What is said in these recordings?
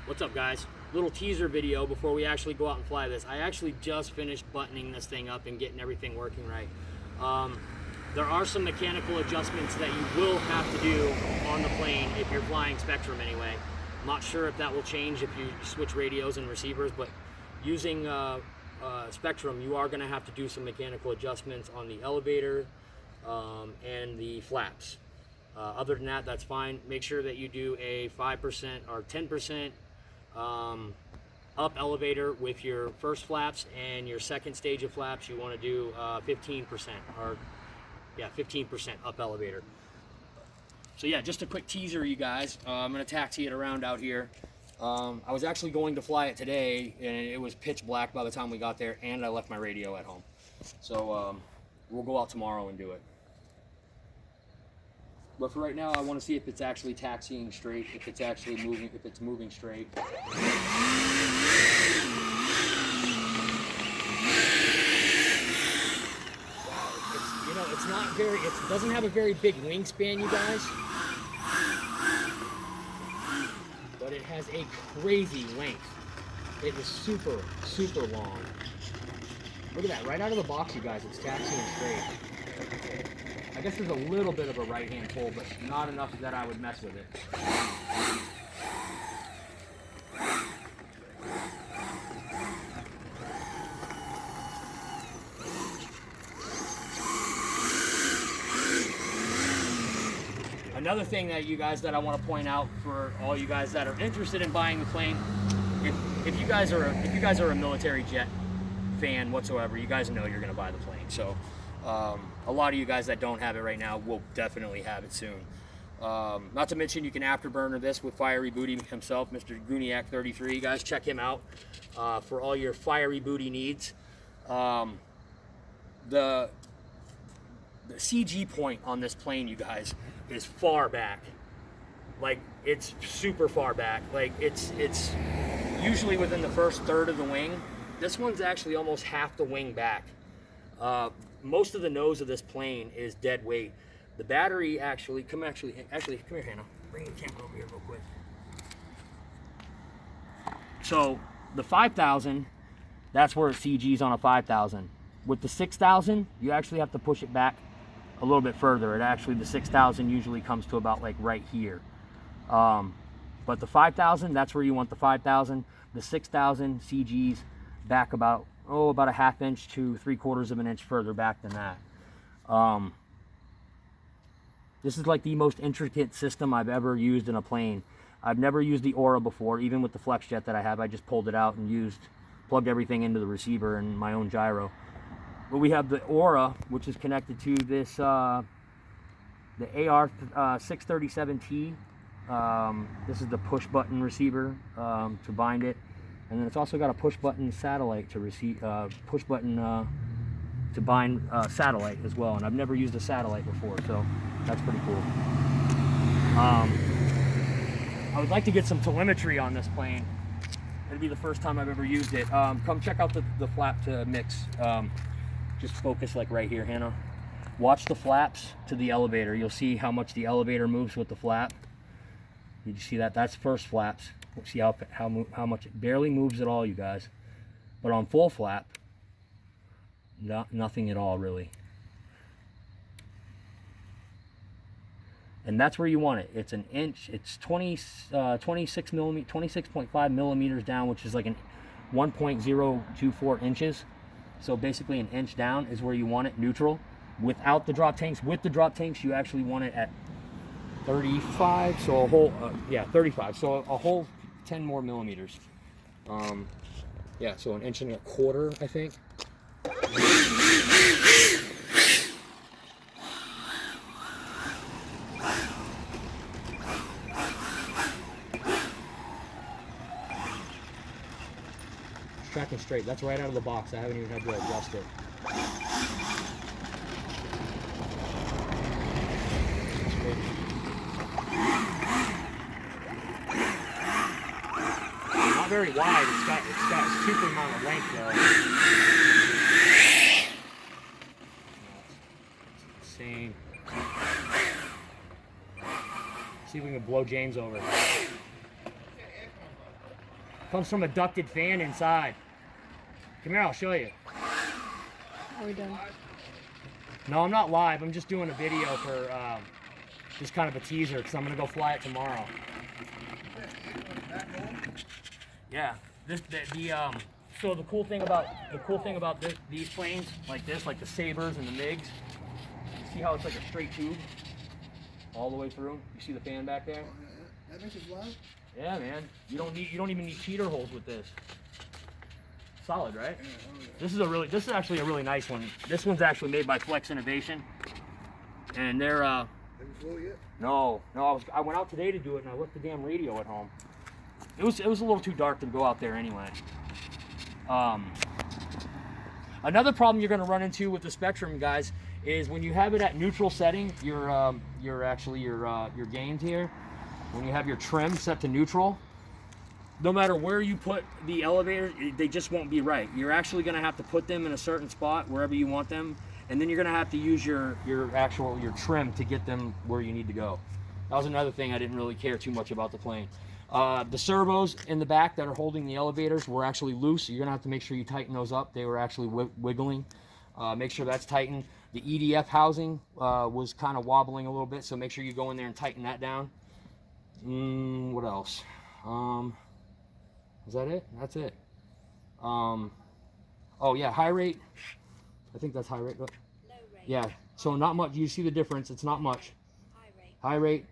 What's up, guys? Little teaser video before we actually go out and fly this. I actually just finished buttoning this thing up and getting everything working right. There are some mechanical adjustments that you will have to do on the plane if you're flying Spectrum anyway. I'm not sure if that will change if you switch radios and receivers, but using Spectrum, you are going to have to do some mechanical adjustments on the elevator and the flaps. Other than that, that's fine. Make sure that you do a 5% or 10% up elevator with your first flaps, and your second stage of flaps you want to do 15% or 15% up elevator. So yeah, just a quick teaser, you guys. I'm gonna taxi it around out here. I was actually going to fly it today, and it was pitch black by the time we got there, and I left my radio at home. So we'll go out tomorrow and do it. But for right now, I want to see if it's actually taxiing straight, if it's actually moving, if it's moving straight. It's not very, it doesn't have a very big wingspan, you guys. But it has a crazy length. It is super, super long. Look at that, right out of the box, you guys, it's taxiing straight. I guess there's a little bit of a right-hand pull, but not enough that I would mess with it. Another thing that you guys that I want to point out for all you guys that are interested in buying the plane, if you guys are a military jet fan whatsoever, you guys know you're going to buy the plane. So a lot of you guys that don't have it right now will definitely have it soon. Not to mention you can afterburner this with Fiery Booty himself, Mr. Gooniac 33. You guys check him out for all your Fiery Booty needs. The CG point on this plane, you guys, is far back. Like, it's super far back. Like, it's usually within the first third of the wing. This one's actually almost half the wing back. Most of the nose of this plane is dead weight. The battery actually, come here, Hannah. Bring the camera over here real quick. So the 5000, that's where it CGs on a 5000. With the 6000, you actually have to push it back a little bit further. It actually, the 6000 usually comes to about like right here. But the 5000, that's where you want the 5000. The 6000 CGs back about a half inch to 3/4 of an inch further back than that. This is like the most intricate system I've ever used in a plane. I've never used the Aura before, even with the FlexJet that I have. I just pulled it out and plugged everything into the receiver and my own gyro. But we have the Aura, which is connected to this, the AR637T. This is the push button receiver to bind it. And then it's also got a push button satellite to receive, to bind satellite as well. And I've never used a satellite before, so that's pretty cool. I would like to get some telemetry on this plane. It'll be the first time I've ever used it. Come check out the flap to mix. Just focus like right here, Hannah. Watch the flaps to the elevator. You'll see how much the elevator moves with the flap. You see that? That's first flaps. See how much it barely moves at all, you guys. But on full flap, nothing at all really. And that's where you want it. It's an inch. It's 26.5 millimeters down, which is like an 1.024 inches. So basically an inch down is where you want it, neutral. Without the drop tanks, with the drop tanks, you actually want it at 35. So a whole, 35. So a whole 10 more millimeters. Yeah, so 1.25 inches, I think. Tracking straight. That's right out of the box. I haven't even had to adjust it. Not very wide. It's got a super amount of length though. It's insane. See if we can blow James over. Comes from a ducted fan inside. Come here, I'll show you. Are we done? No, I'm not live. I'm just doing a video for just kind of a teaser because I'm gonna go fly it tomorrow. Yeah. So the cool thing about these planes like this, like the Sabres and the MiGs, you see how it's like a straight tube all the way through? You see the fan back there? That makes it fly? Yeah, man. You don't even need cheater holes with this. Solid, right? Yeah, oh yeah. This is actually a really nice one. This one's actually made by Flex Innovation, and they're Have you flew it yet? no. I went out today to do it, and I left the damn radio at home. It was a little too dark to go out there anyway. Another problem you're going to run into with the Spectrum, guys, is when you have it at neutral setting, your gains here, when you have your trim set to neutral, no matter where you put the elevators, they just won't be right. You're actually going to have to put them in a certain spot wherever you want them, and then you're going to have to use your trim to get them where you need to go. That was another thing I didn't really care too much about the plane. The servos in the back that are holding the elevators were actually loose, so you're going to have to make sure you tighten those up. They were actually wiggling. Make sure that's tightened. The EDF housing was kind of wobbling a little bit, so make sure you go in there and tighten that down. What else? Is that it? That's it. Oh yeah, high rate. I think that's high rate. Low rate. Yeah, so not much. You see the difference. It's not much. High rate. High rate,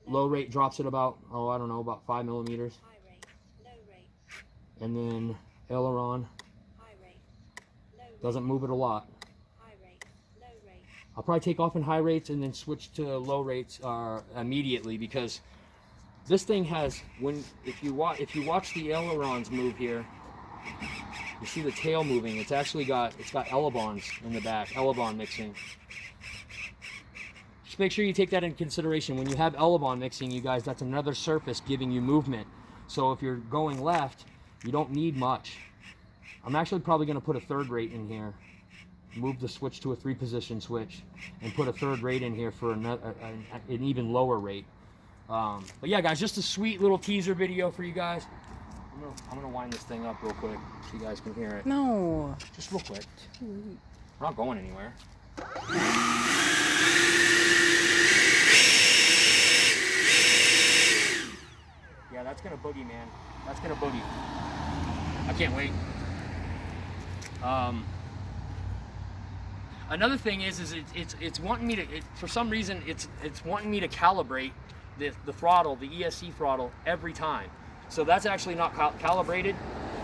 low rate drops at about, I don't know, about 5 millimeters. High rate. Low rate. And then aileron High rate. Low rate. doesn't move it a lot. High rate. Low rate. I'll probably take off in high rates and then switch to low rates immediately, because this thing has, if you watch the ailerons move here, you see the tail moving. It's got elevons in the back, elevon mixing. Just make sure you take that into consideration. When you have elevon mixing, you guys, that's another surface giving you movement. So if you're going left, you don't need much. I'm actually probably going to put a third rate in here. Move the switch to a 3-position switch and put a third rate in here for an even lower rate. But yeah, guys, just a sweet little teaser video for you guys. I'm gonna wind this thing up real quick so you guys can hear it. No. Just real quick. We're not going anywhere. Yeah, that's gonna boogie, man. That's gonna boogie. I can't wait. Another thing is it's wanting me to, for some reason, it's wanting me to calibrate the throttle, the ESC throttle, every time. So that's actually not calibrated.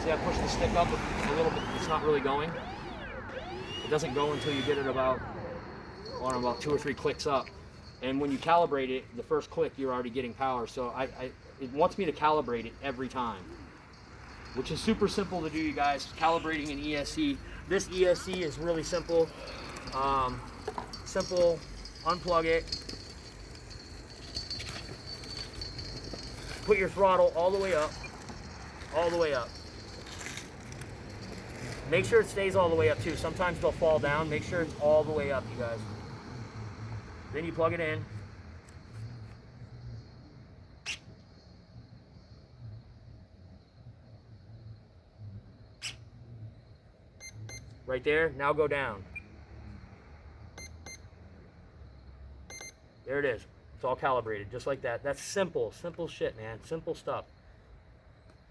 See, I push the stick up a little bit. It's not really going. It doesn't go until you get it about 2 or 3 clicks up. And when you calibrate it, the first click, you're already getting power. So it wants me to calibrate it every time, which is super simple to do, you guys. Calibrating an ESC. This ESC is really simple. Simple. Unplug it. Put your throttle all the way up, all the way up. Make sure it stays all the way up too. Sometimes they'll fall down. Make sure it's all the way up, you guys. Then you plug it in. Right there, now go down. There it is. It's all calibrated, just like that. That's simple shit, man. Simple stuff.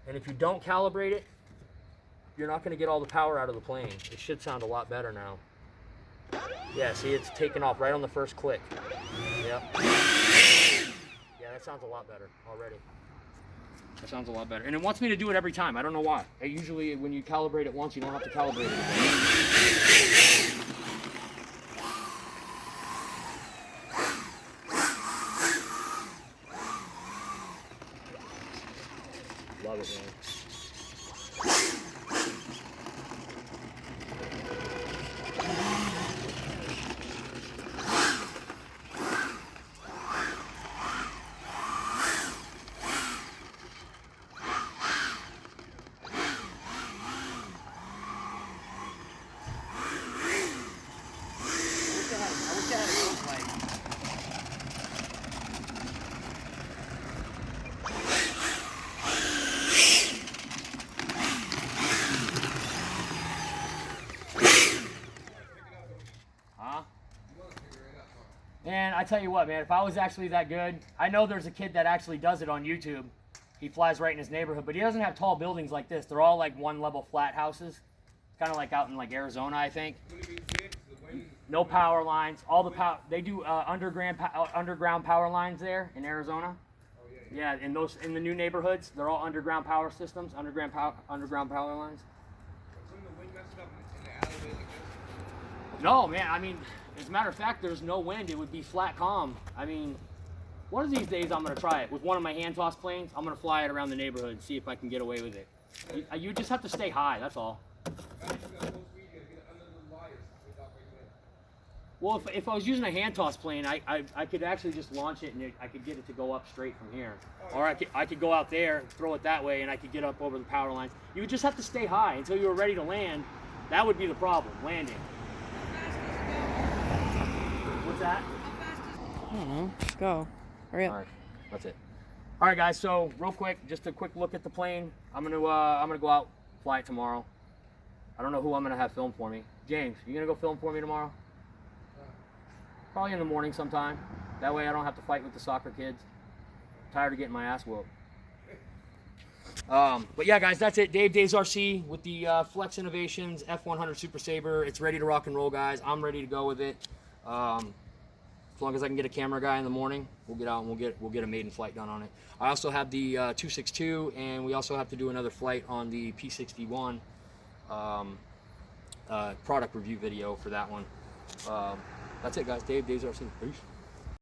And if you don't calibrate it, you're not going to get all the power out of the plane. It should sound a lot better now. Yeah, see, it's taken off right on the first click. Yep. Yeah, that sounds a lot better already. That sounds a lot better. And it wants me to do it every time. I don't know why. Usually when you calibrate it once, you don't have to calibrate it again. Love it, man. Man, I tell you what, man, if I was actually that good, I know there's a kid that actually does it on YouTube. He flies right in his neighborhood, but he doesn't have tall buildings like this. They're all like one level flat houses. Kind of like out in like Arizona, I think. No power lines. All the power, they do underground power lines there in Arizona. Yeah, in the new neighborhoods, they're all underground power systems, underground power lines. No, man, I mean, as a matter of fact, there's no wind. It would be flat calm. I mean, one of these days I'm going to try it. With one of my hand toss planes, I'm going to fly it around the neighborhood and see if I can get away with it. You just have to stay high, that's all. Well, if I was using a hand toss plane, I could actually just launch it and I could get it to go up straight from here. Or I could go out there, throw it that way, and I could get up over the power lines. You would just have to stay high until you were ready to land. That would be the problem, landing. What's that? I don't know. Just go. Hurry up. All right, that's it. All right, guys. So real quick, just a quick look at the plane. I'm gonna go out, fly it tomorrow. I don't know who I'm gonna have film for me. James, you gonna go film for me tomorrow? Probably in the morning sometime. That way I don't have to fight with the soccer kids. I'm tired of getting my ass whooped. But yeah, guys, that's it. Dave's RC with the Flex Innovations F-100 Super Sabre. It's ready to rock and roll, guys. I'm ready to go with it. As long as I can get a camera guy in the morning, we'll get out and we'll get a maiden flight done on it. I also have the 262, and we also have to do another flight on the P-61 product review video for that one. That's it, guys. Dave's RC. Peace.